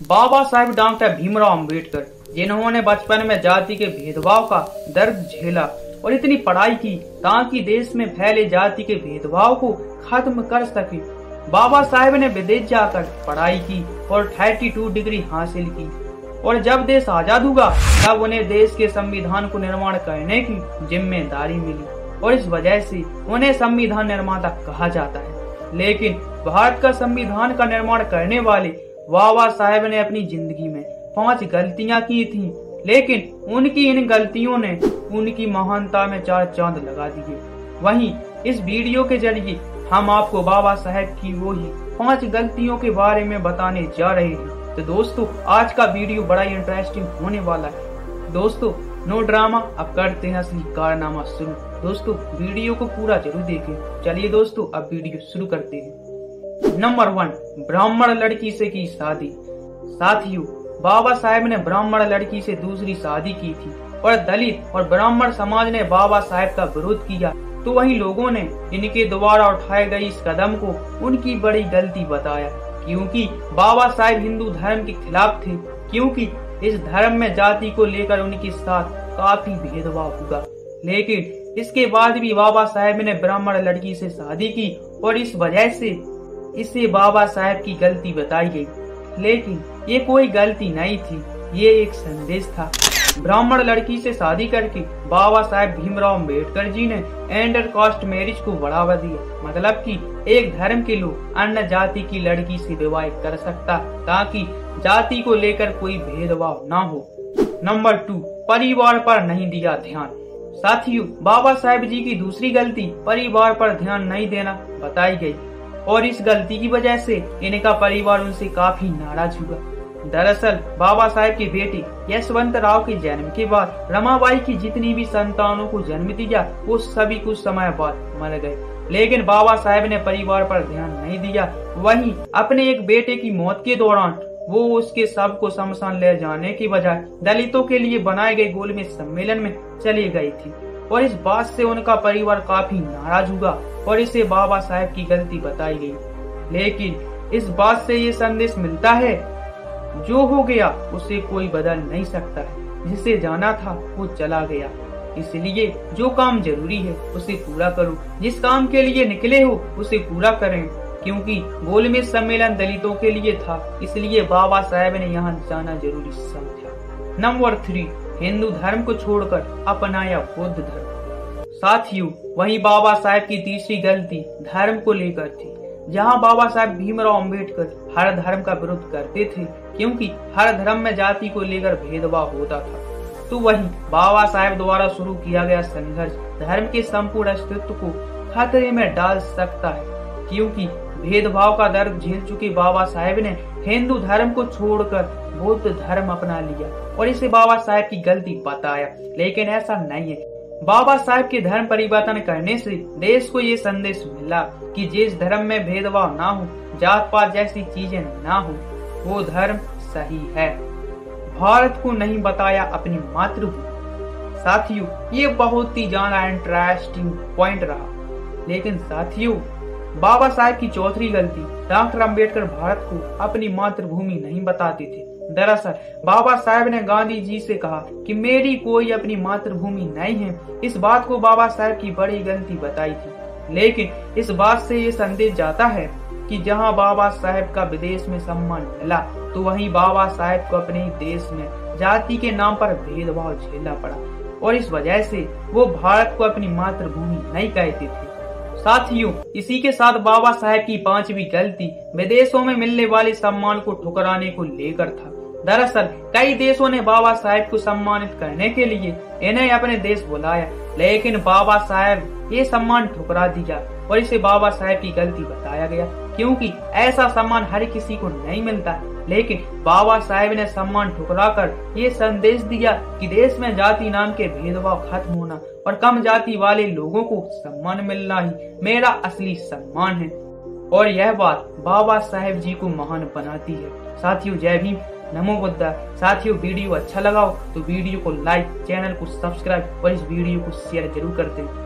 Baba Saheb doctor Bhimrao Ambedkar, जिन्होंने बचपन में जाति के भेदभाव का दर्द झेला और इतनी पढ़ाई की ताकि देश में फैले जाति के भेदभाव को खत्म कर सके। बाबा साहेब ने विदेश जाकर पढ़ाई की और 32 डिग्री हासिल की और जब देश आजाद हुआ तब उन्हें देश के संविधान को निर्माण करने की जिम्मेदारी मिली और इस वजह से उन्हें संविधान निर्माता कहा जाता है। लेकिन भारत का संविधान का निर्माण करने वाले बाबा साहेब ने अपनी जिंदगी में 5 गलतियां की थी, लेकिन उनकी इन गलतियों ने उनकी महानता में 4 चांद लगा दिए। वहीं इस वीडियो के जरिए हम आपको बाबा साहेब की वो ही 5 गलतियों के बारे में बताने जा रहे हैं। तो दोस्तों, आज का वीडियो बड़ा ही इंटरेस्टिंग होने वाला है। दोस्तों, नो ड्रामा, अब करते हैं असली कारनामा शुरू। दोस्तों, वीडियो को पूरा जरूर देखें। चलिए दोस्तों, अब वीडियो शुरू करते हैं। नंबर 1, ब्राह्मण लड़की से की शादी। साथियों, बाबा साहेब ने ब्राह्मण लड़की से दूसरी शादी की थी और दलित और ब्राह्मण समाज ने बाबा साहेब का विरोध किया, तो वहीं लोगों ने इनके द्वारा उठाए गए इस कदम को उनकी बड़ी गलती बताया, क्योंकि बाबा साहेब हिंदू धर्म के खिलाफ थे, क्योंकि इस धर्म में जाति को लेकर उनके साथ काफी भेदभाव हुआ। लेकिन इसके बाद भी बाबा साहेब ने ब्राह्मण लड़की से शादी की और इस वजह से इसे बाबा साहेब की गलती बताई गई। लेकिन ये कोई गलती नहीं थी, ये एक संदेश था। ब्राह्मण लड़की से शादी करके बाबा साहेब भीमराव अंबेडकर जी ने इंटर कास्ट मैरिज को बढ़ावा दिया, मतलब कि एक धर्म के लोग अन्य जाति की लड़की से विवाह कर सकता, ताकि जाति को लेकर कोई भेदभाव ना हो। नंबर 2, परिवार पर नहीं दिया ध्यान। साथियों, बाबा साहेब जी की दूसरी गलती परिवार पर ध्यान नहीं देना बताई गई और इस गलती की वजह से इनका परिवार उनसे काफी नाराज हुआ। दरअसल बाबा साहेब के बेटे यशवंत राव के जन्म के बाद रमाबाई की जितनी भी संतानों को जन्म दिया वो सभी कुछ समय बाद मर गए, लेकिन बाबा साहेब ने परिवार पर ध्यान नहीं दिया। वहीं अपने एक बेटे की मौत के दौरान वो उसके शव को शमशान ले जाने की बजाय दलितों के लिए बनाए गए गोलमेज सम्मेलन में चली गई थी और इस बात से उनका परिवार काफी नाराज हुआ और इसे बाबा साहेब की गलती बताई गई। लेकिन इस बात से ये संदेश मिलता है, जो हो गया उसे कोई बदल नहीं सकता है, जिसे जाना था वो चला गया, इसलिए जो काम जरूरी है उसे पूरा करो, जिस काम के लिए निकले हो उसे पूरा करें, क्योंकि गोलमेज सम्मेलन दलितों के लिए था, इसलिए बाबा साहेब ने यहाँ जाना जरूरी समझा। नंबर 3, हिंदू धर्म को छोड़कर अपनाया बौद्ध धर्म। साथियों, वही बाबा साहेब की तीसरी गलती धर्म को लेकर थी। जहां बाबा साहेब भीमराव अंबेडकर हर धर्म का विरोध करते थे, क्योंकि हर धर्म में जाति को लेकर भेदभाव होता था, तो वहीं बाबा साहेब द्वारा शुरू किया गया संघर्ष धर्म के संपूर्ण अस्तित्व को खतरे में डाल सकता है, क्योंकि भेदभाव का दर्द झेल चुके बाबा साहेब ने हिंदू धर्म को छोड़कर बौद्ध धर्म अपना लिया और इसे बाबा साहेब की गलती बताया। लेकिन ऐसा नहीं है। बाबा साहेब के धर्म परिवर्तन करने से देश को ये संदेश मिला कि जिस धर्म में भेदभाव ना हो, जात पात जैसी चीजें ना हो, वो धर्म सही है। भारत को नहीं बताया अपनी मातृभूमि। साथियों, ये बहुत ही ज्यादा इंटरेस्टिंग पॉइंट रहा। लेकिन साथियों, बाबा साहेब की चौथी गलती, डॉक्टर अंबेडकर भारत को अपनी मातृभूमि नहीं बताते थे। दरअसल बाबा साहेब ने गांधी जी से कहा कि मेरी कोई अपनी मातृभूमि नहीं है। इस बात को बाबा साहेब की बड़ी गलती बताई थी। लेकिन इस बात से ये संदेश जाता है कि जहां बाबा साहेब का विदेश में सम्मान मिला, तो वहीं बाबा साहेब को अपने ही देश में जाति के नाम पर भेदभाव झेलना पड़ा और इस वजह से वो भारत को अपनी मातृभूमि नहीं कहते थे। साथियों, इसी के साथ बाबा साहेब की 5वीं गलती विदेशों में मिलने वाले सम्मान को ठुकराने को लेकर था। दरअसल कई देशों ने बाबा साहेब को सम्मानित करने के लिए इन्हें अपने देश बुलाया, लेकिन बाबा साहेब ये सम्मान ठुकरा दिया और इसे बाबा साहेब की गलती बताया गया, क्योंकि ऐसा सम्मान हर किसी को नहीं मिलता। लेकिन बाबा साहेब ने सम्मान ठुकराकर ये संदेश दिया कि देश में जाति नाम के भेदभाव खत्म होना और कम जाति वाले लोगों को सम्मान मिलना ही मेरा असली सम्मान है। और यह बात बाबा साहेब जी को महान बनाती है। साथियों, जय भीम, नमो बुद्धा। साथियों, वीडियो अच्छा लगा हो तो वीडियो को लाइक, चैनल को सब्सक्राइब और इस वीडियो को शेयर जरूर कर दें।